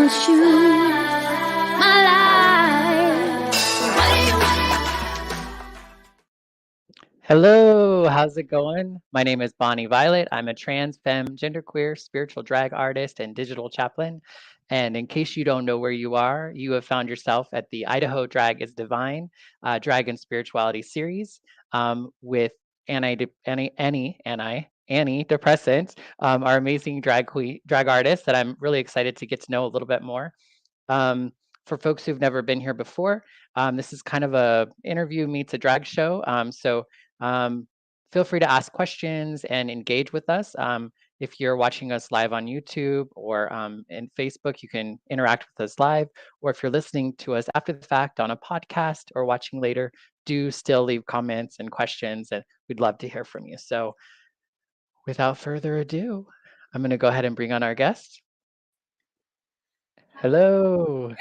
gonna choose my life. Hello, how's it going? My name is Bonnie Violet. I'm a trans, femme, genderqueer, spiritual drag artist, and digital chaplain. And in case you don't know where you are, you have found yourself at the Idaho Drag is Divine Drag and Spirituality series with Annie Depressant, our amazing drag artist that I'm really excited to get to know a little bit more. Um, for folks who've never been here before, this is kind of a interview meets a drag show. Um, feel free to ask questions and engage with us. If you're watching us live on YouTube or in Facebook, you can interact with us live. Or if you're listening to us after the fact on a podcast or watching later, do still leave comments and questions, and we'd love to hear from you. So without further ado, I'm going to go ahead and bring on our guest. Hello.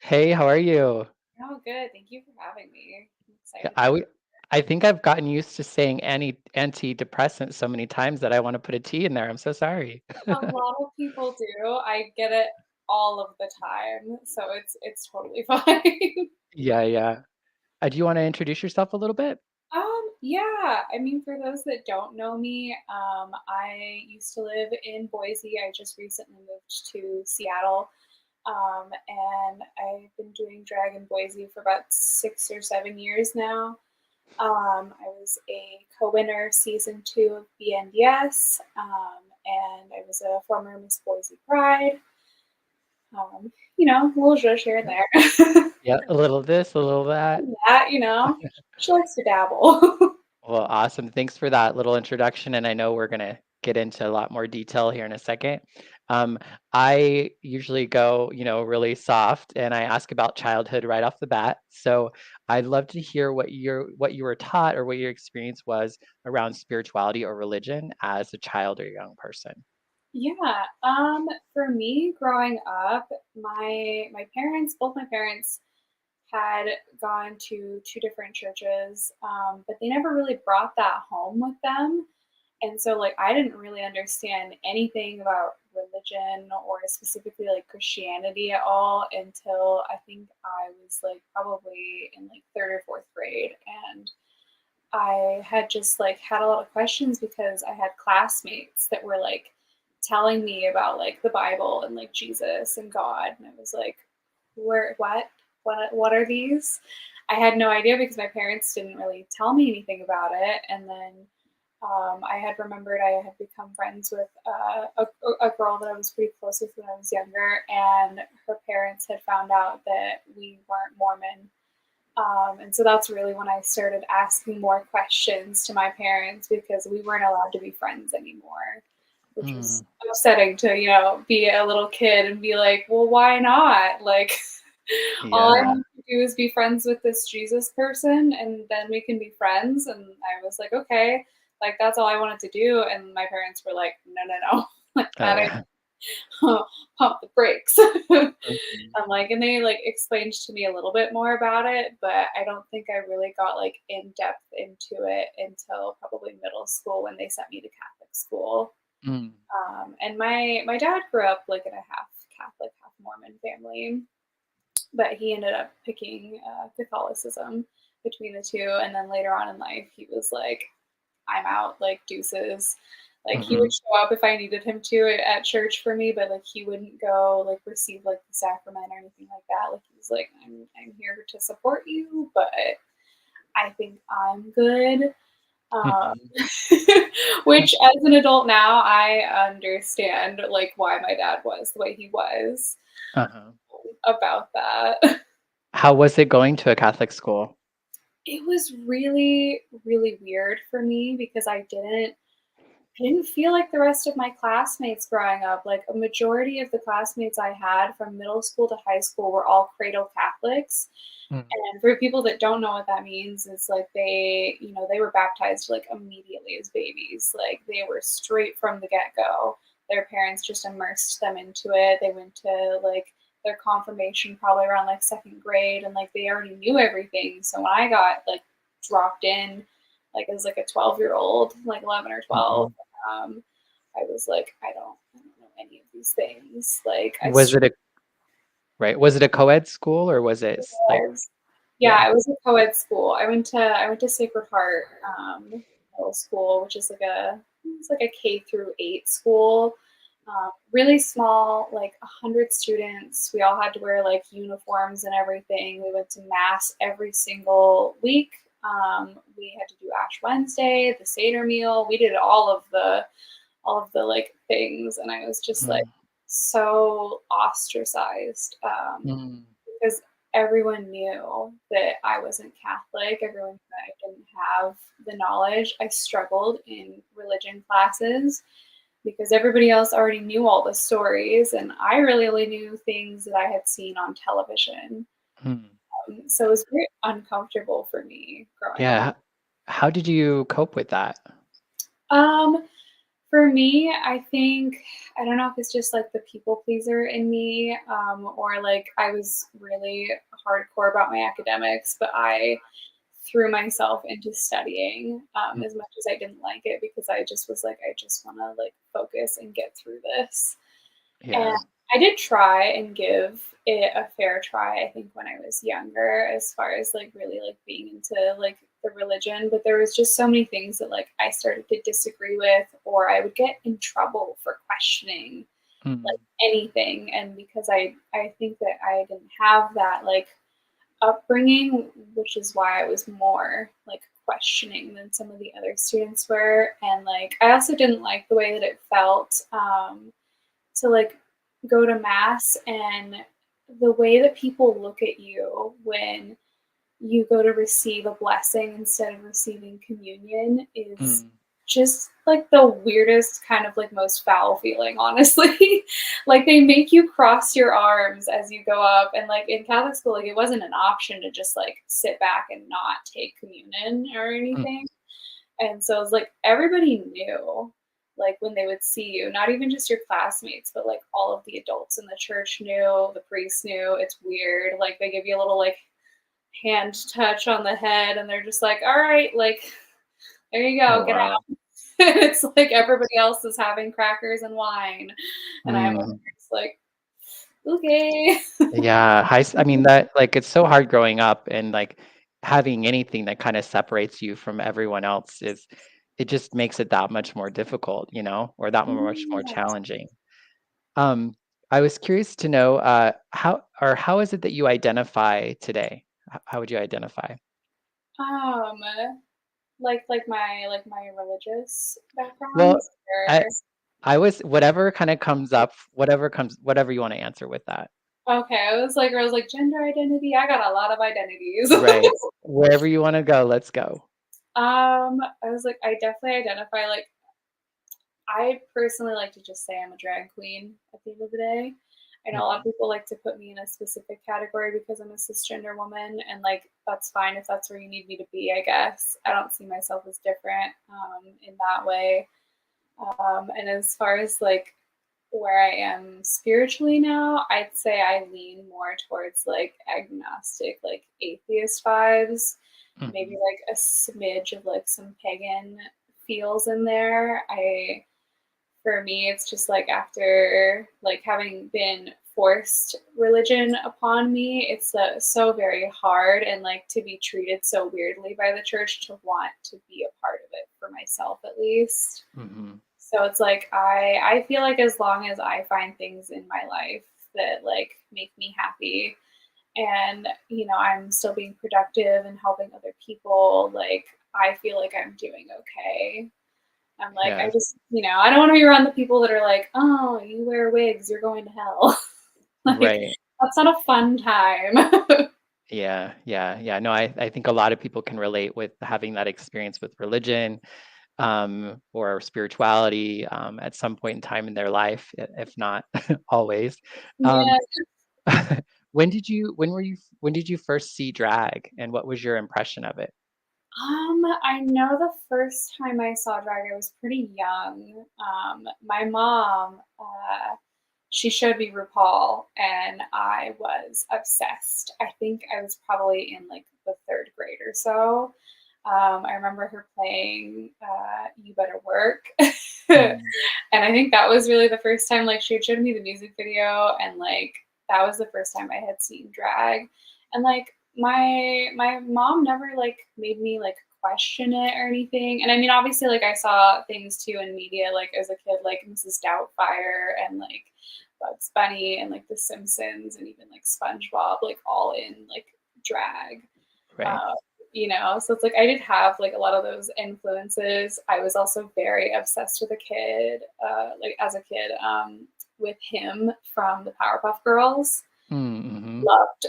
Hey, how are you? Oh, good. Thank you for having me. I'm Yeah, excited. I think I've gotten used to saying antidepressant so many times that I want to put a T in there. I'm so sorry. A lot of people do. I get it all of the time, so it's totally fine. Yeah. Do you want to introduce yourself a little bit? Yeah. I mean, for those that don't know me, I used to live in Boise. I just recently moved to Seattle. And I've been doing drag in Boise for about 6 or 7 years now. I was a co-winner season 2 of BNDS, and I was a former Miss Boise Pride. A little zhuzh here and there. Yeah, a little this, a little that. that, she likes to dabble. Well, awesome. Thanks for that little introduction. And I know we're going to get into a lot more detail here in a second. Um, I usually go, really soft and I ask about childhood right off the bat. So I'd love to hear what you were taught or what your experience was around spirituality or religion as a child or young person. Yeah. For me, growing up, my parents, both my parents, had gone to two different churches, but they never really brought that home with them. And so, like, I didn't really understand anything about religion or specifically like Christianity at all until I think I was like probably in like third or fourth grade. And I had just like had a lot of questions because I had classmates that were like telling me about like the Bible and like Jesus and God. And I was like, where, what are these? I had no idea because my parents didn't really tell me anything about it. And then I had remembered I had become friends with a girl that I was pretty close with when I was younger, and her parents had found out that we weren't Mormon. And so that's really when I started asking more questions to my parents because we weren't allowed to be friends anymore, which was upsetting to, be a little kid and be like, well, why not? Like, all I Yeah. want to do is be friends with this Jesus person and then we can be friends. And I was like, okay, like that's all I wanted to do. And my parents were like, no, like that ain't pump the brakes. Mhm. I'm like, and they like explained to me a little bit more about it, but I don't think I really got like in depth into it until probably middle school when they sent me to Catholic school. Mm. And my dad grew up like in a half Catholic, half Mormon family, but he ended up picking Catholicism between the two. And then later on in life, he was like, I'm out, like deuces. Like he would Mhm. show up if I needed him to at church for me, but like he wouldn't go like receive like the sacrament or anything like that. Like he was like, I'm here to support you, but I think I'm good. Um, Mhm. which as an adult now, I understand like why my dad was the way he was Uh-huh. about that. How was it going to a Catholic school? It was really, really weird for me because I didn't feel like the rest of my classmates growing up. Like a majority of the classmates I had from middle school to high school were all cradle Catholics. Mm. And for people that don't know what that means, it's like they were baptized like immediately as babies. Like they were straight from the get-go. Their parents just immersed them into it. They went to like their confirmation probably around like second grade and like they already knew everything. So when I got like dropped in like as like a 12-year-old, like 11 or 12, Mhm. I was like, I don't know any of these these things. Like I Was it a right? Was it a co-ed school or was it like struggled. yeah? Yeah, it was a co-ed school. I went to Sacred Heart Middle School, which is like a K through 8 school. Really small, like 100 students. We all had to wear like uniforms and everything. We went to mass every single week. We had to do Ash Wednesday, the Seder meal. We did all of the like things, and I was just like Mm, so ostracized. mm, Because everyone knew that I wasn't Catholic. Everyone knew that I didn't have the knowledge. I struggled in religion classes because everybody else already knew all the stories, and I really only knew things that I had seen on television. mm. So it was very uncomfortable for me growing up. Yeah. How did you cope with that? Um, For me, I think I don't know if it's just like the people pleaser in me, or like I was really hardcore about my academics, but I threw myself into studying Mm, as much as I didn't like it because I just was like, I just want to like focus and get through this. And yeah. I did try and give it a fair try, I think, when I was younger, as far as like really like being into like the religion. But there was just so many things that like I started to disagree with, or I would get in trouble for questioning like Mm, anything. And because I think that I didn't have that like upbringing, which is why I was more like questioning than some of the other students were. And like I also didn't like the way that it felt. To like go to mass and the way that people look at you when you go to receive a blessing instead of receiving communion is mm. just like the weirdest kind of like most foul feeling, honestly. Like they make you cross your arms as you go up, and like in Catholic school like it wasn't an option to just like sit back and not take communion or Mm. anything. And so it's like everybody knew, like when they would see you, not even just your classmates, but like all of the adults in the church knew, the priest knew. It's weird. Like they give you a little like hand touch on the head and they're just like, all right, like there you Oh go, get wow. out. It's like everybody else is having crackers and wine. And I'm Mm. just like, okay. Yeah, I mean that like it's so hard growing up and like having anything that kind of separates you from everyone else is it just makes it that much more difficult, you know, or that much more Yes. challenging. Um, I was curious to know how is it that you identify today? How would you identify? Um, like my religious background, Well, I or I was whatever kind of comes up, whatever you want to answer with that. okay, I was like gender identity. I got a lot of identities. Right. Wherever you want to go, let's go. I was like, I definitely identify like I personally like to just say I'm a drag queen at the end of the day. I know a lot of Mhm. people like to put me in a specific category because I'm a cisgender woman, and like that's fine if that's where you need me to be, I guess. I don't see myself as different in that way. And as far as like where I am spiritually now, I'd say I lean more towards like agnostic, like atheist vibes, maybe Mhm. like a smidge of like some pagan feels in there. For me, it's just like after like having been forced religion upon me, it's so very hard and like to be treated so weirdly by the church to want to be a part of it for myself at least. Mhm. So it's like I feel like as long as I find things in my life that like make me happy and I'm still being productive and helping other people, like I feel like I'm doing okay. I'm like I Yeah. just I don't want to be around the people that are like, oh, you wear wigs, you're going to hell. Like Right. that's not a fun time. Yeah. Yeah. Yeah. No, I think a lot of people can relate with having that experience with religion, or spirituality, at some point in time in their life, if not always. Um, Yeah. when did you first see drag and what was your impression of it? I know the first time I saw drag, I was pretty young. My mom, she showed me RuPaul, and I was obsessed. I think I was probably in like the third grade or so. I remember her playing You Better Work. Mm. And I think that was really the first time, like, she had showed me the music video, and like that was the first time I had seen drag. And like my mom never like made me like question it or anything. And I mean, obviously, like I saw things too in media, like as a kid, like Mrs. Doubtfire and like Bugs Bunny and like The Simpsons and even like SpongeBob, like all in like drag. Right. Uh, so it's like I did have like a lot of those influences. I was also very obsessed with a kid, like as a kid, with him from the Powerpuff Girls. Mm-hmm. Loved.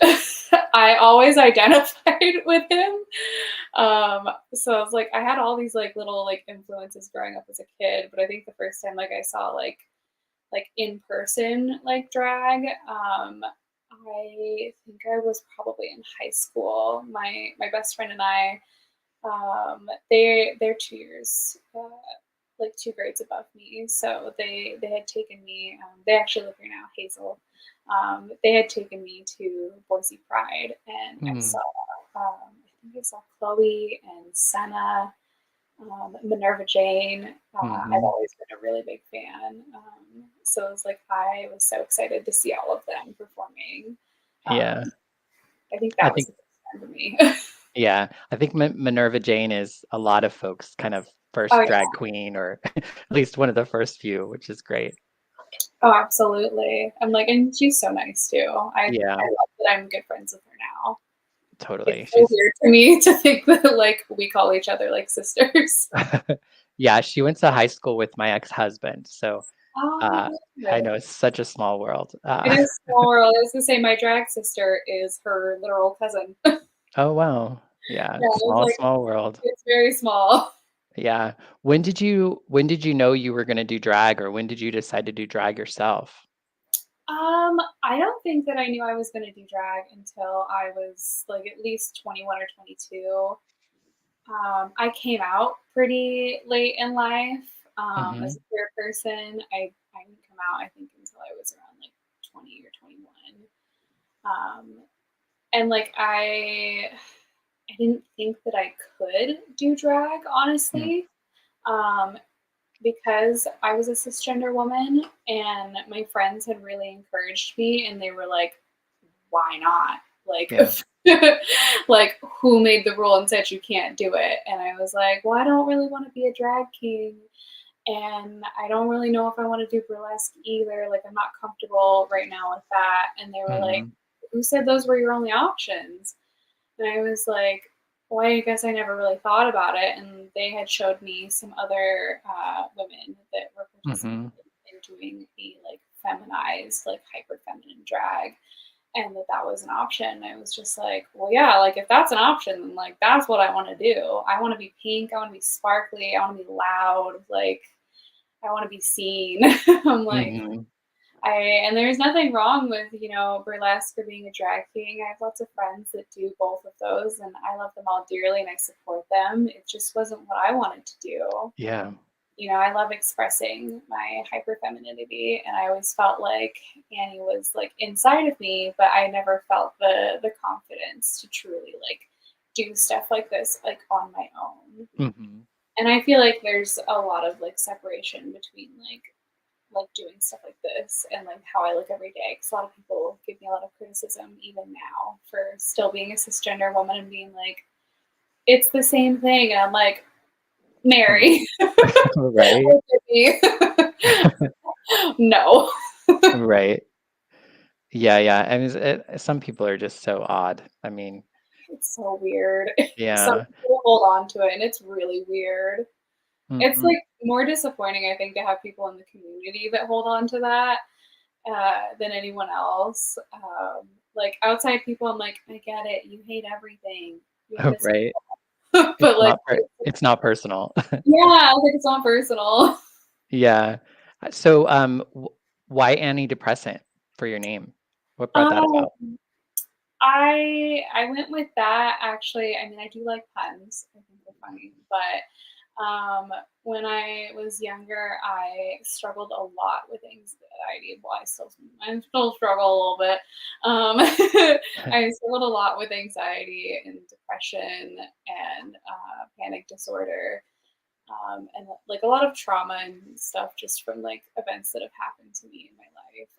I always identified with him. So I was like, I had all these like little like influences growing up as a kid, but I think the first time like I saw like in person like drag, I think I was probably in high school. My best friend and I, they're 2 years, like 2 grades above me. So they had taken me. They actually live here now, Hazel. They had taken me to Boise Pride, and I Mm. saw. I think I saw Chloe and Senna, Minerva Jane. I've Mm-hmm. always been a really big fan. So it was like I was so excited to see all of them performing. Yeah. I think I that was think the first time for me. Yeah, I think Minerva Jane is a lot of folks' kind of Oh first yeah. drag queen, or at least one of the first few, which is great. Oh, absolutely. I'm like, and she's so nice too. I Yeah, love that I'm good friends with her now. totally. It's so She's weird to me to think that like we call each other like sisters. yeah, she went to high school with my ex-husband, so uh, Oh, I know it's such a small world. it is small world. I was gonna say my drag sister is her literal cousin. Yeah, Oh wow, yeah, it was small like small world. it's very small. Yeah. When did you know you were gonna do drag, or when did you decide to do drag yourself? I don't think that I knew I was gonna do drag until I was like at least 21 or 22. I came out pretty late in life Mm-hmm. as a queer person. I didn't come out, I think, until I was around like 20 or 21. And like I didn't think that I could do drag, honestly, um, because I was a cisgender woman, and my friends had really encouraged me, and they were like, "Why not?" Like, Yeah. like who made the rule and said you can't do it? And I was like, "Well, I don't really want to be a drag king, and I don't really know if I want to do burlesque either. Like, I'm not comfortable right now with that." And they were like, Mm-hmm. "Who said those were your only options?" And I was like, well, I guess I never really thought about it. And they had showed me some other women that were participating Mm-hmm. in doing a like feminized, like hyper feminine drag, and that was an option. I was just like, well, yeah, like if that's an option, then like that's what I want to do. I want to be pink. I want to be sparkly. I want to be loud. Like I want to be seen. I'm like, Mm-hmm. and there's nothing wrong with, burlesque or being a drag king. I have lots of friends that do both of those, and I love them all dearly and I support them. It just wasn't what I wanted to do. Yeah. I love expressing my hyper femininity, and I always felt like Annie was like inside of me, but I never felt the confidence to truly like do stuff like this like on my own. Mm-hmm. And I feel like there's a lot of like separation between like doing stuff like this and like how I look every day. Because a lot of people give me a lot of criticism even now for still being a cisgender woman and being like, it's the same thing. And I'm like, Mary, Right. look at me. No. Right. Yeah, yeah. I mean, some people are just so odd. I mean, It's so weird. Some yeah. people hold on to it and it's really weird. It's Hmm. like more disappointing, I think, to have people in the community that hold on to that than anyone else. Like outside people, I'm like, I get it. You hate everything. You have this, Right. but like, It's not personal. yeah, like it's not personal. Yeah. So, why antidepressant for your name? What brought that Um, about? I went with that actually. I mean, I do like puns. I think they're funny, but When I was younger, I struggled a lot with anxiety. Well, I still struggle a little bit. I struggled a lot with anxiety and depression and panic disorder, and like a lot of trauma and stuff just from like events that have happened to me in my life.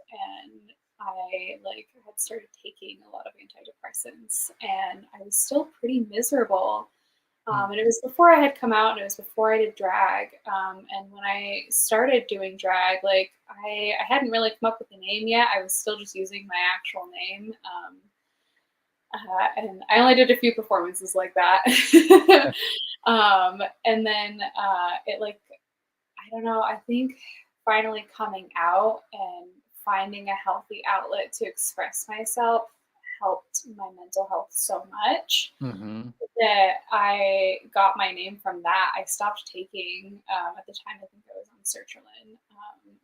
And I like had started taking a lot of antidepressants, and I was still pretty miserable. And it was before I had come out, and it was before I did drag. And when I started doing drag, like I hadn't really come up with a name yet. I was still just using my actual name. And I only did a few performances like that. And then it like, I don't know, I think finally coming out and finding a healthy outlet to express myself helped my mental health so much Mm-hmm. that I got my name from that. I stopped taking, at the time, I think I was on sertraline.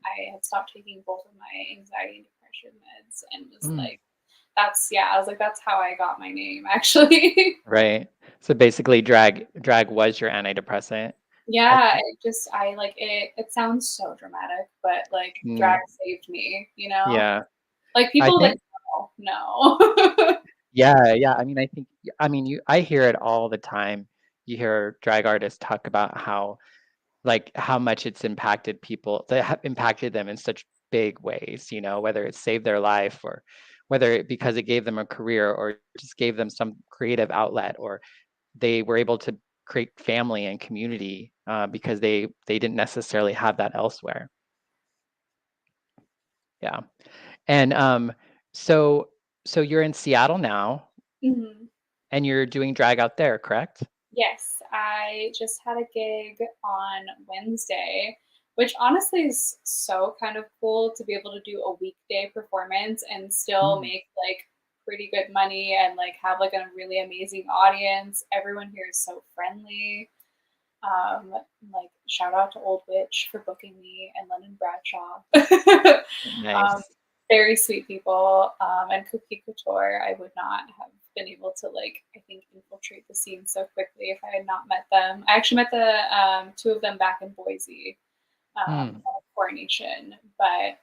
I had stopped taking both of my anxiety and depression meds and was Mm. like, I was like, that's how I got my name, actually. Right. So basically, drag was your antidepressant. Yeah, I like it. It sounds so dramatic, but like drag Mm, saved me, you know? yeah. Like I people that think, know. yeah, yeah. I mean, I mean, I hear it all the time. You hear drag artists talk about how, like, how much it's impacted people, that have impacted them in such big ways, whether it saved their life or whether because it gave them a career or just gave them some creative outlet or they were able to create family and community because they didn't necessarily have that elsewhere. Yeah. And so so you're in Seattle now Mhm. and you're doing drag out there, correct? Yes, I just had a gig on Wednesday, which honestly is so kind of cool to be able to do a weekday performance and still Mm. make like pretty good money and like have like a really amazing audience. Everyone here is so friendly. Um, like shout out to Old Witch for booking me and Lennon Bradshaw. um, Nice. very sweet people. And Cookie Couture, I would not have been able to like I think infiltrate the scene so quickly if I had not met them. I actually met the two of them back in Boise Mm. at Coronation, but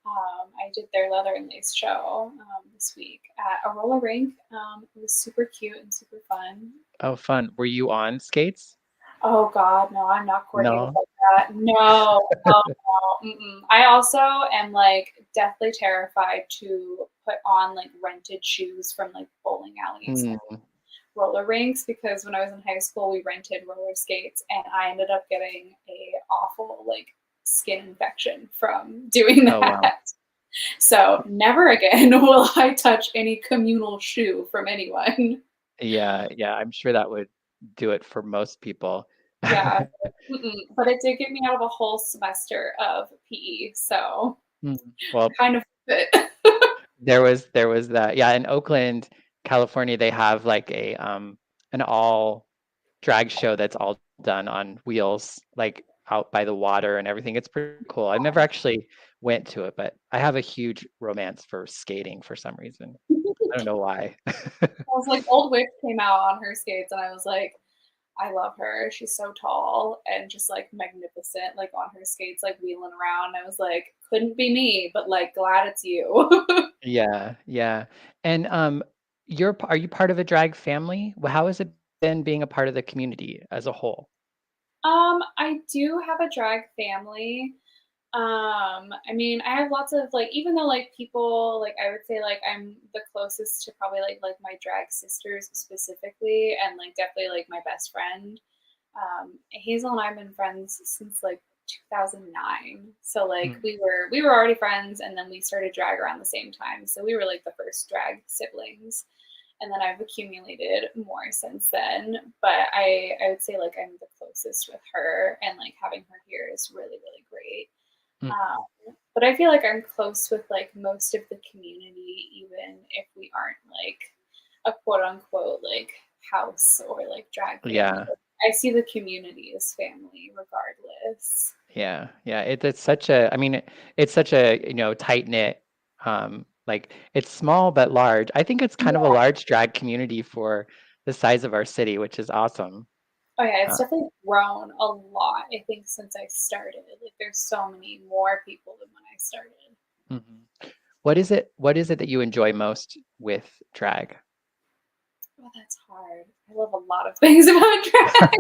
I did their leather and lace show this week at a roller rink. It was super cute and super fun. Oh, fun. Were you on skates? Oh God, no, I'm not coordinated No. like that. No, oh no. Mm-mm. I also am like deathly terrified to put on like rented shoes from like bowling alleys and Mm. roller rinks because when I was in high school we rented roller skates and I ended up getting a awful like skin infection from doing Oh, wow. that. So never again will I touch any communal shoe from anyone. Yeah, yeah, I'm sure that would do it for most people. Yeah. Mm-mm. But it did get me out of a whole semester of PE, so Mm. Well, kind of good. there was that. Yeah, in Oakland, California, they have like an all drag show that's all done on wheels, like out by the water and everything. It's pretty cool. I never actually went to it, but I have a huge romance for skating for some reason. I don't know why. I was like, Old Witch came out on her skates, and I was like, I love her. She's so tall and just like magnificent, like on her skates, like wheeling around. I was like, couldn't be me, but like glad it's you. Yeah, yeah. And are you part of a drag family? Well, how has it been being a part of the community as a whole? I do have a drag family. I mean, I have lots of like, even though like people like, I would say like I'm the closest to probably like my drag sisters specifically, and like definitely like my best friend. Hazel and I have been friends since like 2009. So like Mm. we were already friends, and then we started drag around the same time. So we were like the first drag siblings, and then I've accumulated more since then. But I would say like I'm the closest with her, and like having her here is really really great. Mhm. But I feel like I'm close with like most of the community, even if we aren't like a quote unquote like house or like drag family. Yeah. I see the community as family regardless. Yeah, yeah. It's such a, I mean, it's such a, tight knit, like it's small but large. I think it's kind of a Yeah, large drag community for the size of our city, which is awesome. Oh yeah, it's Uh, definitely grown a lot, I think, since I started. Like there's so many more people than when I started. mhm. What is it that you enjoy most with drag? Oh, that's hard. I love a lot of things about drag.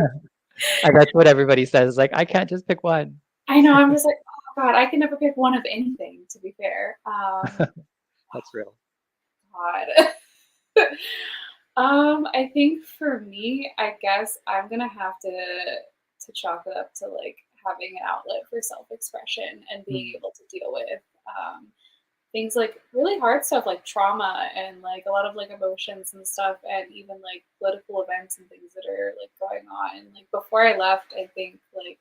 That's what everybody says, like, I can't just pick one. I know, I'm just like, oh god, I can never pick one of anything, to be fair. That's real. God. I think for me, I guess I'm gonna have to chalk it up to like having an outlet for self-expression and being Mm, able to deal with um, things like really hard stuff like trauma and like a lot of like emotions and stuff, and even like political events and things that are like going on. And like before I left, I think like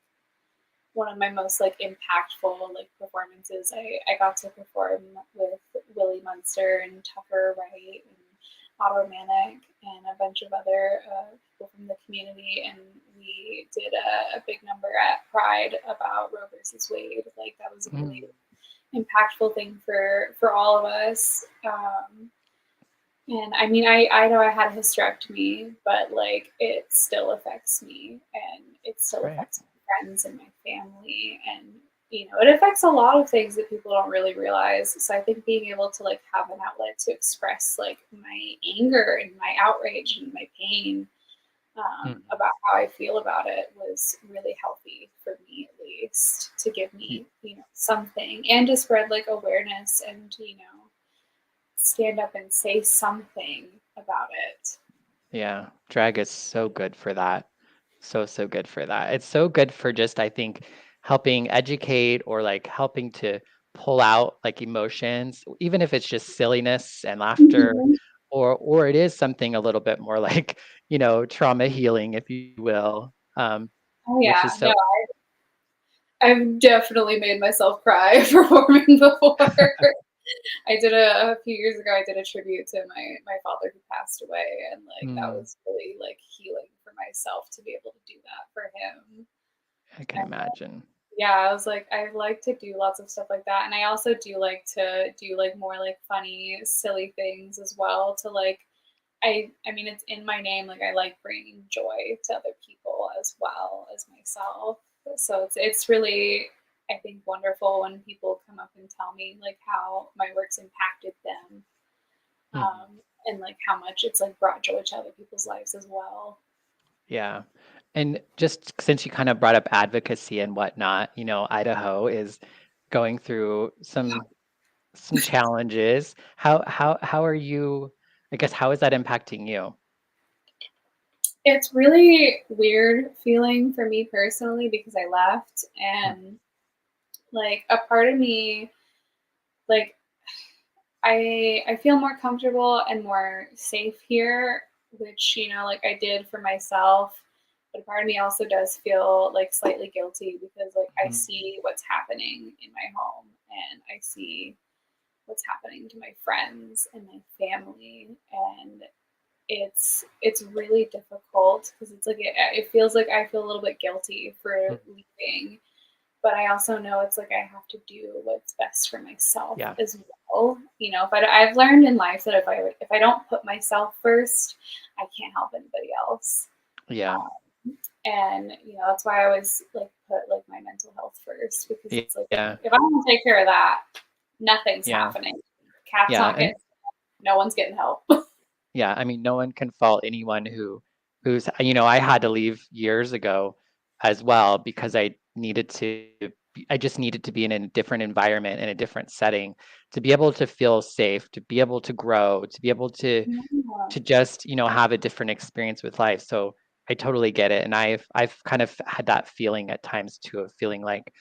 one of my most like impactful like performances, I got to perform with Willie Munster and Tucker Wright and Otto Manic and a bunch of other people from the community, and we did a big number at Pride about Roe versus Wade. Like that was a mm, really impactful thing for all of us. And I mean, I know I had a hysterectomy, but like it still affects me, and it still right. affects my friends and my family, and you know, it affects a lot of things that people don't really realize. So I think being able to like have an outlet to express like my anger and my outrage and my pain Mhm. about how I feel about it was really healthy for me, at least, to give Y me, you know, something and to spread like awareness and, you know, stand up and say something about it. Yeah, drag is so good for that. So, so good for that. It's so good for just, I think, helping educate or like helping to pull out like emotions, even if it's just silliness and laughter, Mhm. or it is something a little bit more like, trauma healing, if you will, Oh which yeah, is no, so I've definitely made myself cry performing before. I did a few years ago. I did a tribute to my father who passed away, and like that mm, was really like healing for myself to be able to do that for him. I can And imagine. yeah, I was like, I like to do lots of stuff like that, and I also do like to do like more like funny, silly things as well. To like, I mean, it's in my name. Like, I like bringing joy to other people as well as myself. So it's really, I think, wonderful when people come up and tell me like how my work's impacted them, Mhm. and like how much it's like brought joy to other people's lives as well. Yeah. And just since you kind of brought up advocacy and whatnot, Idaho is going through some challenges. How are you, I guess, how is that impacting you? It's really weird feeling for me personally because I left, Mm, and like a part of me, like I feel more comfortable and more safe here, which, you know, like I did for myself. But a part of me also does feel like slightly guilty because like I mhm. see what's happening in my home, and I see what's happening to my friends and my family, and it's really difficult because it's like it feels like I feel a little bit guilty for Mm, leaving, but I also know it's like I have to do what's best for myself yeah. as well. You know, if I've learned in life that if I don't put myself first, I can't help anybody else. Yeah. And you know, that's why I always like put like my mental health first, because it's like Yeah. if I don't take care of that, nothing's Yeah. happening. Cat's Yeah. not And getting, no one's getting help. yeah, I mean, no one can fault anyone I had to leave years ago as well because I just needed to be in a different environment, in a different setting, to be able to feel safe, to be able to grow, to be able to Yeah. to just, have a different experience with life. So I totally get it. And I've kind of had that feeling at times too, of feeling like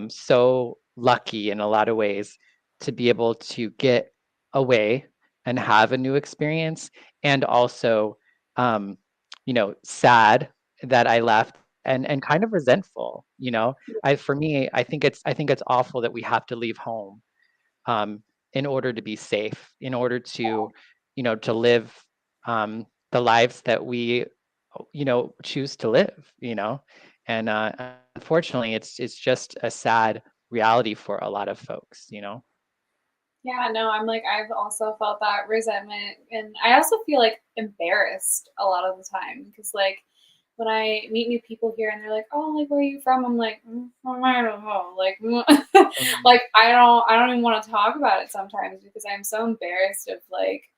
so lucky in a lot of ways to be able to get away and have a new experience, and also, sad that I left, and kind of resentful. For me, I think it's awful that we have to leave home, um, in order to be safe, in order to live, the lives that we, choose to live. And unfortunately, it's just a sad reality for a lot of folks. Yeah, no, I'm like, I've also felt that resentment. And I also feel like embarrassed a lot of the time because, like, when I meet new people here and they're like, "Oh, like where are you from?" I'm like, I don't know. Like, Mhm. like I don't even want to talk about it sometimes because I'm so embarrassed of like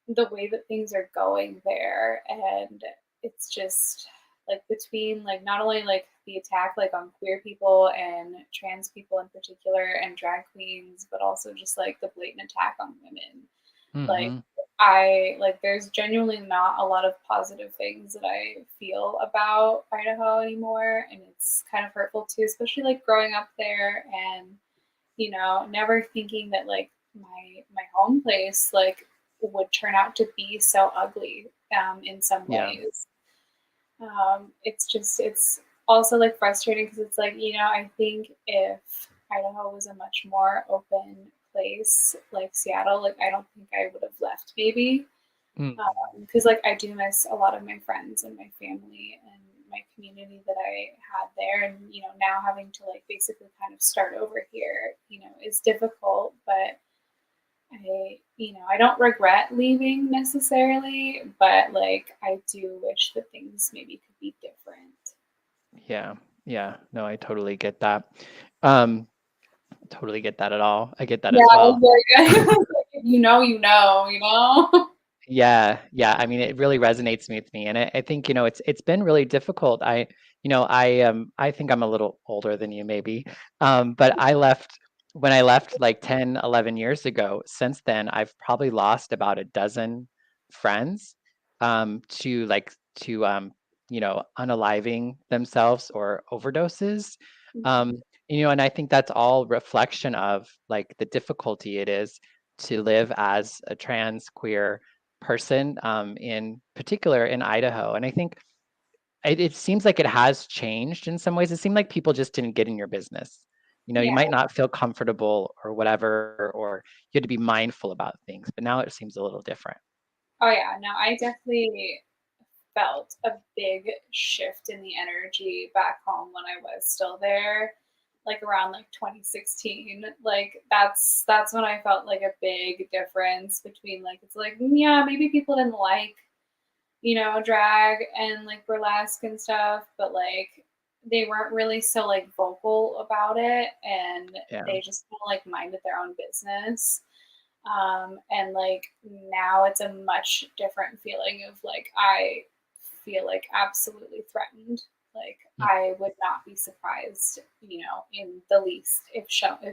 the way that things are going there, and it's just like between like not only like the attack like on queer people and trans people in particular and drag queens, but also just like the blatant attack on women. Like Mhm. I like there's genuinely not a lot of positive things that I feel about Idaho anymore, and it's kind of hurtful too, especially like growing up there and never thinking that like my home place like would turn out to be so ugly in some Yeah. ways. It's also like frustrating because it's like I think if Idaho was a much more open place like Seattle, like I don't think I would have left maybe Mhm. because like I do miss a lot of my friends and my family and my community that I had there, and now having to like basically kind of start over here, is difficult, but I don't regret leaving necessarily, but like I do wish that things maybe could be different. Yeah. Yeah. No, I totally get that. Um, totally get that at all. I get that Yeah, as I was well. like, if you know. Yeah, yeah. I mean, it really resonates with me, and I think it's been really difficult. I think I'm a little older than you maybe, but I left when I left like 10, 11 years ago. Since then, I've probably lost about a dozen friends to unaliving themselves or overdoses. Mhm. Um, and I think that's all reflection of like the difficulty it is to live as a trans queer person, in particular in Idaho. And I think it seems like it has changed in some ways. It seemed like people just didn't get in your business. You Yeah. might not feel comfortable or whatever, or you had to be mindful about things, but now it seems a little different. Oh yeah. No, I definitely felt a big shift in the energy back home when I was still there, like around like 2016. Like that's when I felt like a big difference between like it's like yeah, maybe people didn't like, drag and like burlesque and stuff, but like they weren't really so like vocal about it and Yeah. they just kind of like minded their own business. And like now it's a much different feeling of like I feel like absolutely threatened. Like Mm. I would not be surprised, in the least if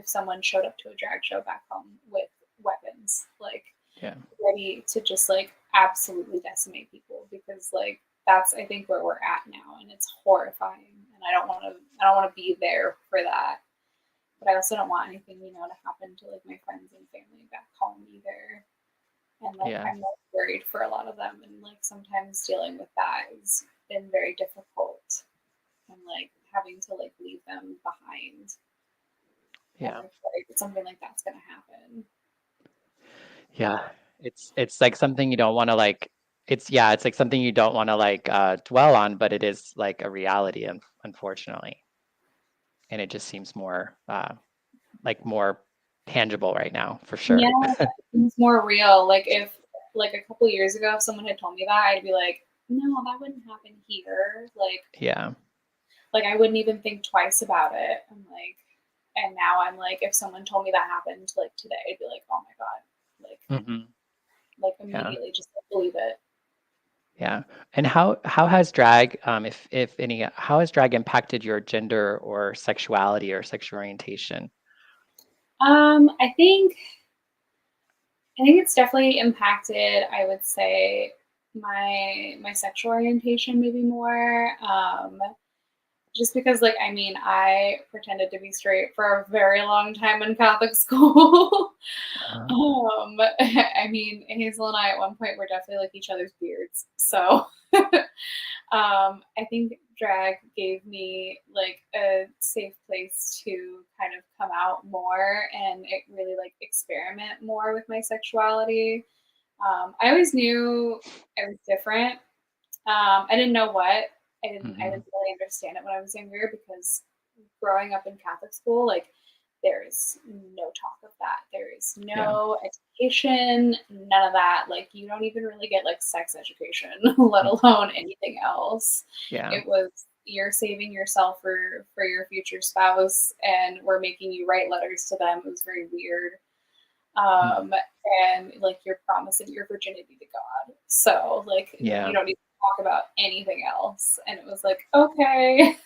someone showed up to a drag show back home with weapons, like Yeah. ready to just like absolutely decimate people because like that's I think where we're at now and it's horrifying and I don't want to be there for that, but I also don't want anything, to happen to like my friends and family back home either. And like Yeah. I'm like worried for a lot of them, and like sometimes dealing with that has been very difficult, and like having to like leave them behind. And Yeah. like worried that something like that's gonna happen. Yeah. It's like something you don't want to like it's like something you don't want to like dwell on, but it is like a reality, unfortunately. And it just seems more more tangible right now for Yeah, sure. it's more real. Like if like a couple years ago, if someone had told me that, I'd be like, no, that wouldn't happen here. Yeah. Like I wouldn't even think twice about it. I'm like, and now I'm like, if someone told me that happened like today, I'd be like, oh my god, Hmm. like Yeah. immediately just like, believe it. Yeah. And how has drag, if any, how has drag impacted your gender or sexuality or sexual orientation? I think it's definitely impacted. I would say my sexual orientation maybe more. Just because like I mean I pretended to be straight for a very long time in Catholic school. Uh, I mean Hazel and I at one point were definitely like each other's beards. So I think drag gave me like a safe place to kind of come out more and it really like experiment more with my sexuality. I always knew I was different. I didn't know what. I didn't mhm. really understand it when I was younger because growing up in Catholic school, like there is no talk of that. There is It's no education, none of that. Like, you don't even really get like sex education, let alone anything else. Yeah. It was, you're saving yourself for your future spouse, and we're making you write letters to them. It was very weird. And like, you're promising your virginity to God. So like, Yeah. you don't need to talk about anything else. And it was like, okay.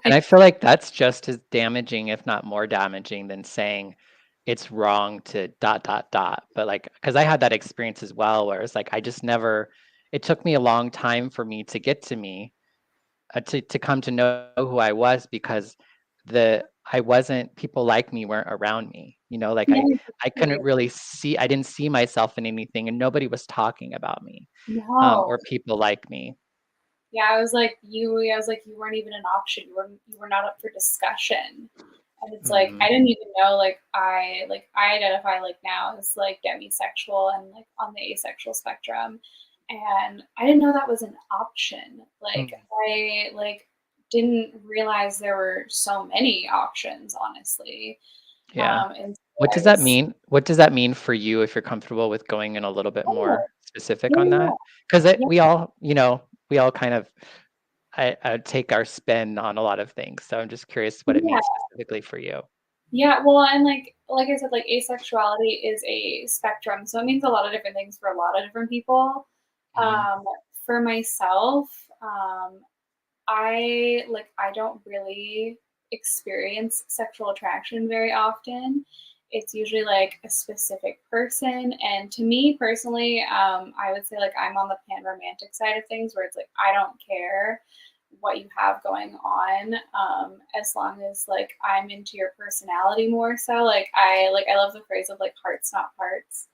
And I feel like that's just as damaging, if not more damaging, than saying it's wrong to ... But like, because I had that experience as well, where it's like I just never. It took me a long time for me to get to me, to come to know who I was, because I wasn't, people like me weren't around me. You know, like I couldn't really see. I didn't see myself in anything, and nobody was talking about me, No. or people like me. Yeah, I was like, you weren't even an option. You were not up for discussion. And it's like, I didn't even know, like I identify like now as like demisexual and like on the asexual spectrum. And I didn't know that was an option. Like I like didn't realize there were so many options, honestly. Yeah. And so What does that mean? What does that mean for you, if you're comfortable with going in a little bit more specific on that? Because we all, you know, we all kind of I take our spin on a lot of things. So I'm just curious what it means specifically for you. Yeah, well, and like I said, like asexuality is a spectrum, so it means a lot of different things for a lot of different people. For myself, I don't really experience sexual attraction very often. It's usually like a specific person, and to me personally, I would say like I'm on the pan romantic side of things, where it's like I don't care what you have going on, as long as like I'm into your personality more so. Like I love the phrase of like hearts not parts.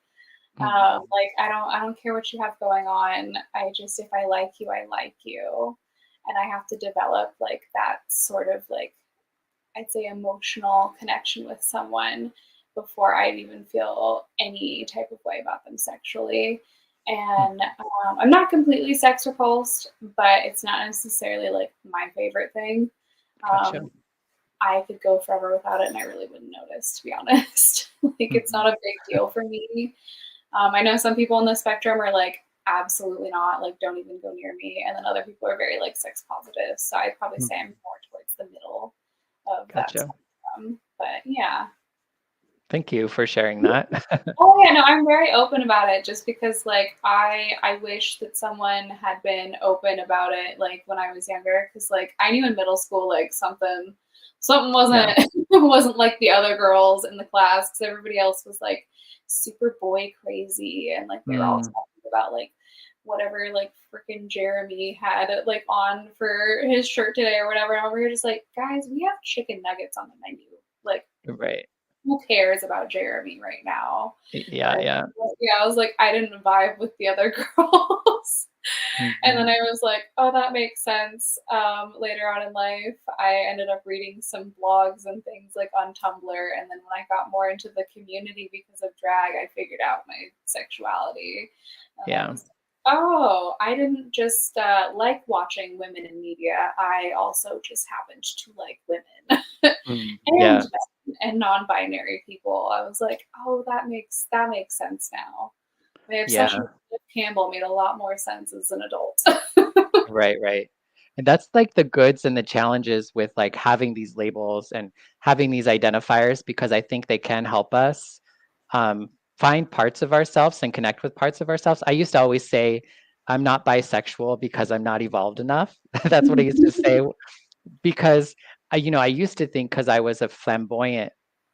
Like I don't care what you have going on. I just, if I like you, I like you. And I have to develop like that sort of like, I'd say, emotional connection with someone before I'd even feel any type of way about them sexually. And I'm not completely sex repulsed, but it's not necessarily like my favorite thing. Gotcha. I could go forever without it and I really wouldn't notice, to be honest. Like, it's not a big deal for me. I know some people on the spectrum are like, absolutely not, like, don't even go near me. And then other people are very like sex positive. So I'd probably say I'm more towards the middle of that spectrum. But yeah. Thank you for sharing that. Oh yeah, no, I'm very open about it, just because like I wish that someone had been open about it like when I was younger, because like I knew in middle school like something wasn't wasn't like the other girls in the class, because everybody else was like super boy crazy, and like they were all talking about like whatever like freaking Jeremy had like on for his shirt today or whatever. And over here just like, guys, we have chicken nuggets on the menu. Like, right. Who cares about Jeremy right now? Yeah, yeah. Yeah, I was like, I didn't vibe with the other girls. And then I was like, oh, that makes sense. Later on in life, I ended up reading some blogs and things like on Tumblr. And then when I got more into the community because of drag, I figured out my sexuality. And oh, I didn't just like watching women in media. I also just happened to like women and non-binary people. I was like, oh, that makes sense now. My obsession with Campbell made a lot more sense as an adult. Right, right. And that's like the goods and the challenges with like having these labels and having these identifiers, because I think they can help us find parts of ourselves and connect with parts of ourselves. I used to always say, I'm not bisexual because I'm not evolved enough. That's what I used to say, because I used to think because I was a flamboyant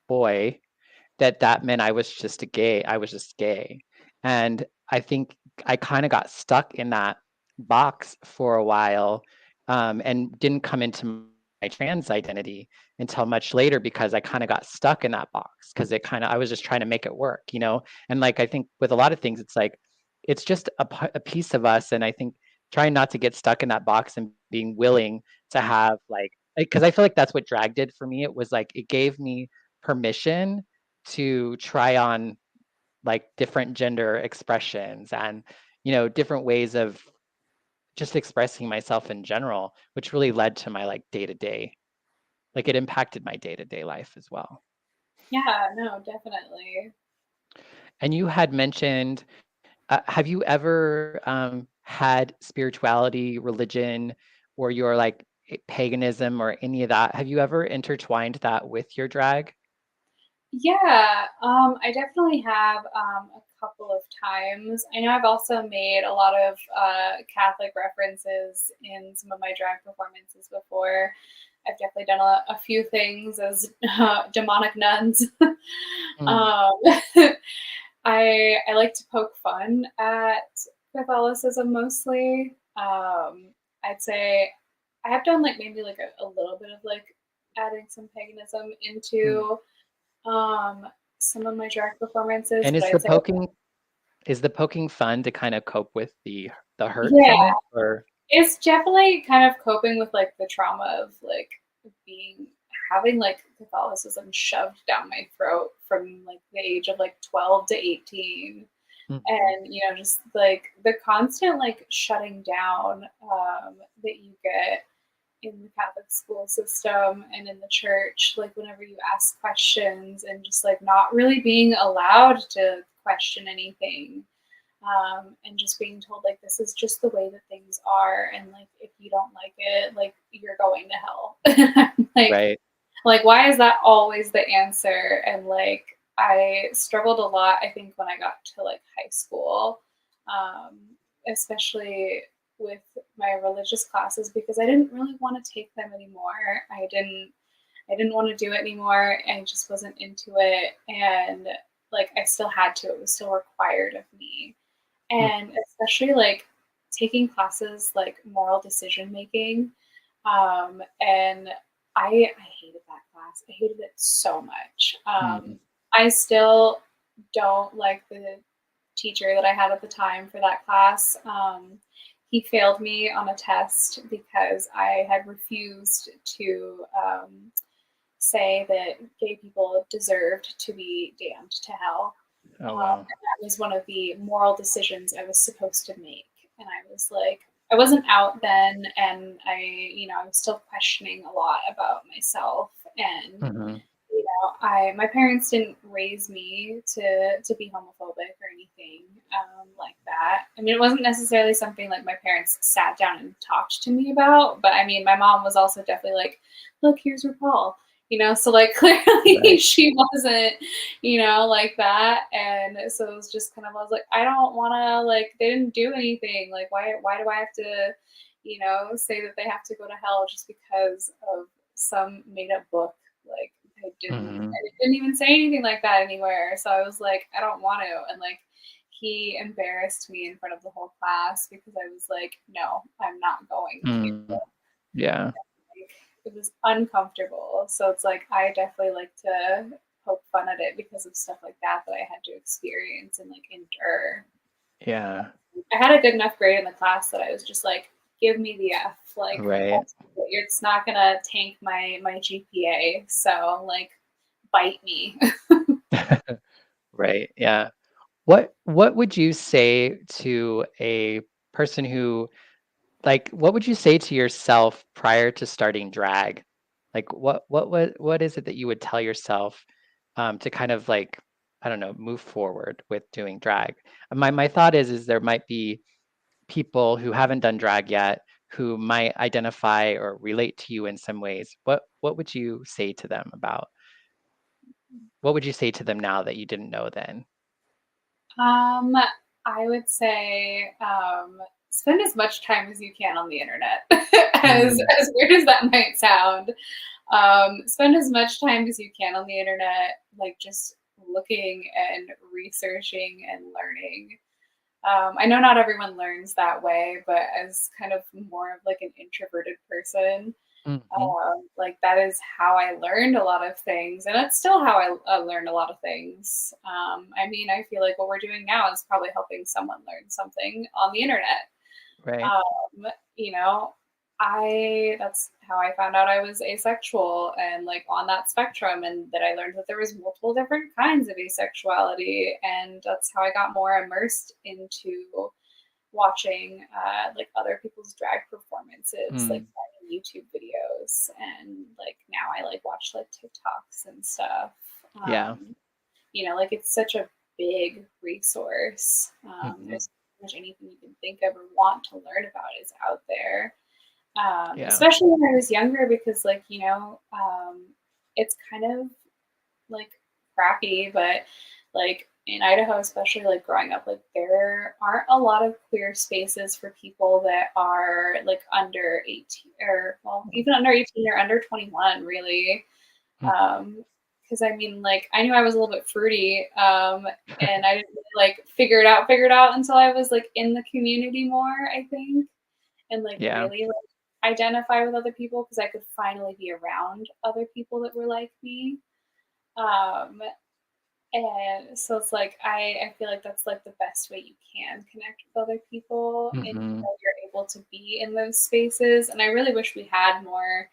boy that meant I was just gay. I was just gay. And I think I kind of got stuck in that box for a while, and didn't come into my trans identity until much later, because I kind of got stuck in that box, because I was just trying to make it work, And like, I think with a lot of things, it's like, it's just a piece of us. And I think trying not to get stuck in that box and being willing to have like, because I feel like that's what drag did for me. It was like, it gave me permission to try on like different gender expressions and different ways of just expressing myself in general, which really led to my like day-to-day, like it impacted my day-to-day life as well. Yeah, no, definitely. And you had mentioned, have you ever had spirituality, religion, or your like paganism or any of that? Have you ever intertwined that with your drag? Yeah, I definitely have a couple of times. I know I've also made a lot of Catholic references in some of my drag performances before. I've definitely done a few things as demonic nuns. Mm, um, I like to poke fun at Catholicism mostly. I'd say I have done like maybe like a little bit of like adding some paganism mm. into um, some of my drag performances, And but I'd say is the poking fun to kind of cope with the hurt yeah, from it, or? it's definitely kind of coping with like the trauma of like being having like Catholicism shoved down my throat from like the age of like 12 to 18. Mhm, And just like the constant like shutting down that you get in the Catholic school system and in the church, like whenever you ask questions and just like not really being allowed to question anything, and just being told like this is just the way that things are, and like if you don't like it, like you're going to hell. like right. like why is that always the answer? And like I struggled a lot, I think, when I got to like high school, um, especially with my religious classes, because I didn't really want to take them anymore. I didn't want to do it anymore. I just wasn't into it. And like I still had to, it was still required of me. And Mhm, especially like taking classes like moral decision making. And I hated that class. I hated it so much. mm, I still don't like the teacher that I had at the time for that class. He failed me on a test because I had refused to say that gay people deserved to be damned to hell. oh wow. And that was one of the moral decisions I was supposed to make. And I was like, I wasn't out then, and I was still questioning a lot about myself. And Mhm, my parents didn't raise me to be homophobic or anything like that. I mean, it wasn't necessarily something like my parents sat down and talked to me about, but I mean, my mom was also definitely like, "Look, here's RuPaul." So like clearly right. she wasn't, like that. And so it was just kind of, I was like, I don't want to, like, they didn't do anything. Like, why do I have to, say that they have to go to hell just because of some made up book? Like, Mhm, I didn't even say anything like that anywhere. So I was like, I don't want to. And like, he embarrassed me in front of the whole class because I was like, no, I'm not going to. mm, yeah, Like, it was uncomfortable. So it's like, I definitely like to poke fun at it because of stuff like that I had to experience and like endure. yeah, I had a good enough grade in the class that I was just like, give me the F. Like, right. it's not gonna tank my GPA. So like, bite me. Right, yeah. What would you say to a person who like, what would you say to yourself prior to starting drag? Like, what is it that you would tell yourself, to kind of like, I don't know, move forward with doing drag? My thought is there might be people who haven't done drag yet who might identify or relate to you in some ways. What would you say to them about what would you say to them now that you didn't know then? Um, I would say spend as much time as you can on the internet. Mm, As weird as that might sound, spend as much time as you can on the internet, like just looking and researching and learning. I know not everyone learns that way, but as kind of more of like an introverted person, mhm, like that is how I learned a lot of things, and it's still how I learned a lot of things. I mean, I feel like what we're doing now is probably helping someone learn something on the internet. right. Um, you know, I that's how I found out I was asexual and like on that spectrum, and that I learned that there was multiple different kinds of asexuality, and that's how I got more immersed into watching like other people's drag performances, like Mm, finding YouTube videos, and like now I like watch like TikToks and stuff. yeah. Like it's such a big resource. Mhm. There's pretty much anything you can think of or want to learn about is out there. Yeah. Especially when I was younger, because it's kind of like crappy, but like in Idaho, especially like growing up, like there aren't a lot of queer spaces for people that are like under 18 or well, even under 18 or under 21, really. Mm. Because I mean, like I knew I was a little bit fruity, and I didn't really, like figure it out until I was like in the community more, I think, and like Yeah. really like identify with other people because I could finally be around other people that were like me. Um, and so it's like I feel like that's like the best way you can connect with other people and Mhm. you're able to be in those spaces. And I really wish we had more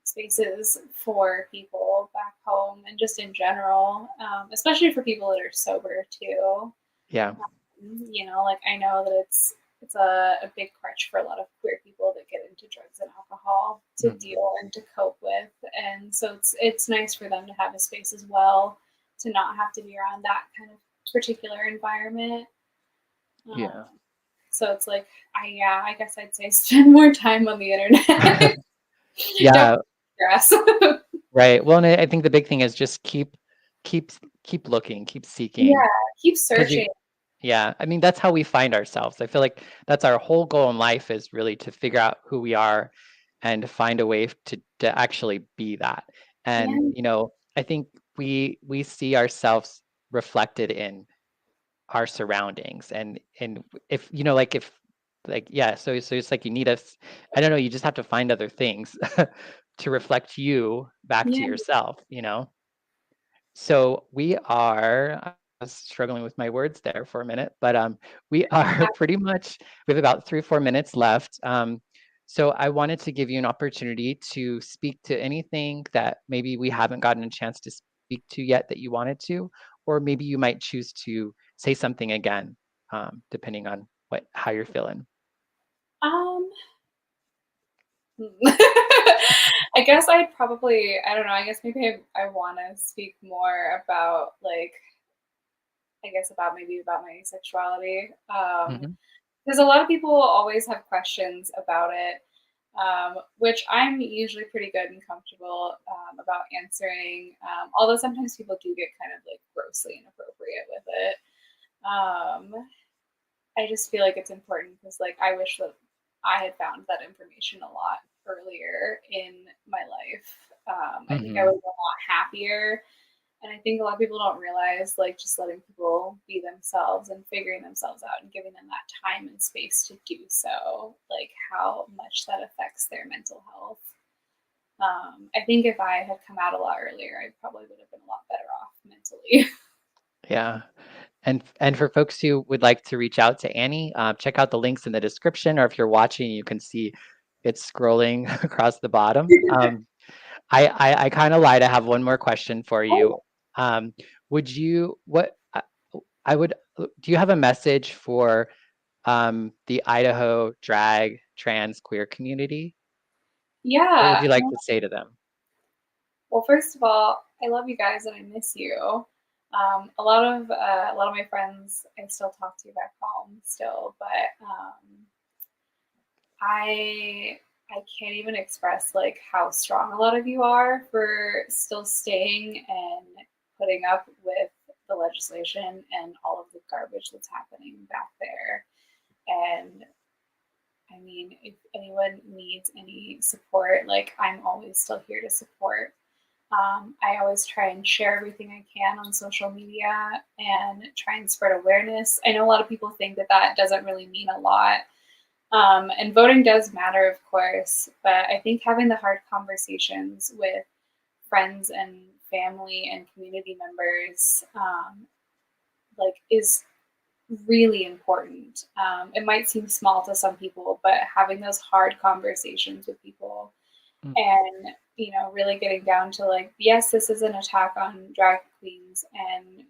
spaces for people back home and just in general, especially for people that are sober too. Yeah. Like I know that it's a big crutch for a lot of queer people that get into drugs and alcohol to Mhm. deal and to cope with, and so it's nice for them to have a space as well to not have to be around that kind of particular environment. Yeah. So it's like I guess I'd say spend more time on the internet. Don't Yeah. stress. Right. Well, and I think the big thing is just keep keep looking, keep Yeah, seeking. keep Because you searching. Yeah, I mean, that's how we find ourselves. I feel like that's our whole goal in life, is really to figure out who we are and to find a way to actually be that. And, Yeah, I think we see ourselves reflected in our surroundings, and if, yeah, so it's like you need us, I don't know, you just have to find other things to reflect you back to yeah. yourself. So we are, I was struggling with my words there for a minute, but we are pretty much, we have about 3 or 4 minutes left. So I wanted to give you an opportunity to speak to anything that maybe we haven't gotten a chance to speak to yet that you wanted to, or maybe you might choose to say something again, depending on how you're feeling. Um, I guess I don't know, I guess maybe I want to speak more about like, I guess about my sexuality. Hmm. Because a lot of people always have questions about it, which I'm usually pretty good and comfortable about answering. Although sometimes people do get kind of like grossly inappropriate with it. Um, I just feel like it's important because like I wish that I had found that information a lot earlier in my life. I think I Hmm. would be a lot happier. And I think a lot of people don't realize like just letting people be themselves and figuring themselves out and giving them that time and space to do so, like how much that affects their mental health. I think if I had come out a lot earlier, I probably would have been a lot better off mentally. Yeah. And for folks who would like to reach out to Annie, check out the links in the description, or if you're watching, you can see it's scrolling across the bottom. I kind of lied. I have one more question for you. Oh, Um, would you what I would do you have a message for the Idaho drag trans queer community? What would yeah. you like to say to them? Well, first of all, I love you guys and I miss you. A lot of my friends I still talk to back home still, but I I can't even express like how strong a lot of you are for still staying and putting up with the legislation and all of the garbage that's happening back there. And I mean, if anyone needs any support, like I'm always still here to support. I always try and share everything I can on social media and try and spread awareness. I know a lot of people think that that doesn't really mean a lot, and voting does matter, of course, but I think having the hard conversations with friends and family and community members, like is really important. It might seem small to some people, but having those hard conversations with people Mm. and really getting down to like, yes, this is an attack on drag queens and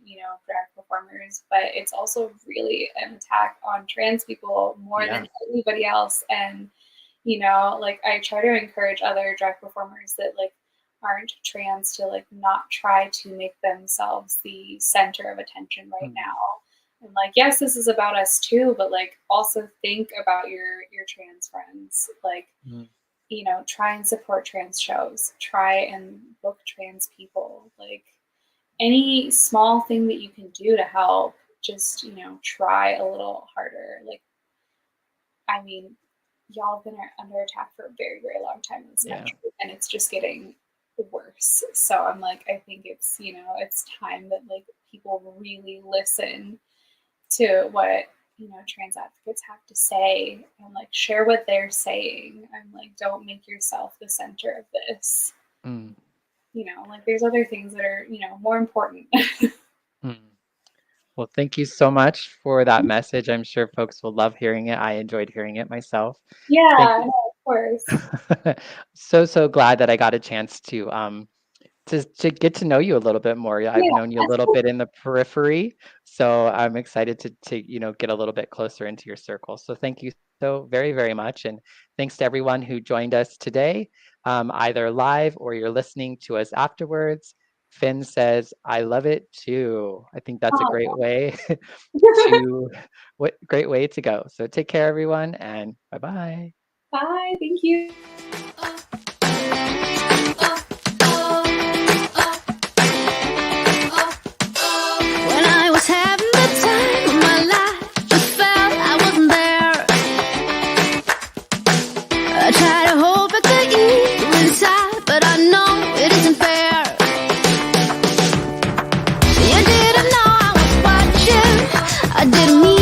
drag performers, but it's also really an attack on trans people more Yeah. than anybody else. And like I try to encourage other drag performers that like aren't trans to like not try to make themselves the center of attention right now. And like, yes, this is about us too, but like also think about your trans friends. Like, you know, try and support trans shows, try and book trans people. Like any small thing that you can do to help, just, you know, try a little harder. Like, I mean, y'all have been under attack for a very, very long time in this country, and it's just getting worse. So I'm like, I think it's, you know, it's time that like people really listen to what, you know, trans advocates have to say and like share what they're saying. And like, don't make yourself the center of this. You know, like there's other things that are, you know, more important. Well, thank you so much for that message. I'm sure folks will love hearing it. I enjoyed hearing it myself. Yeah, no, of course. So glad that I got a chance to get to know you a little bit more. I've known you a little bit in the periphery, so I'm excited to you know, get a little bit closer into your circle. So thank you so very, very much, and thanks to everyone who joined us today, either live or you're listening to us afterwards. Finn says, "I love it too." I think that's a great way great way to go. So take care, everyone, and bye-bye. Bye. Thank you. When I was having the time of my life, just felt I wasn't there. I try to hold back the evil inside, but I know it isn't fair. You didn't know I was watching. I didn't mean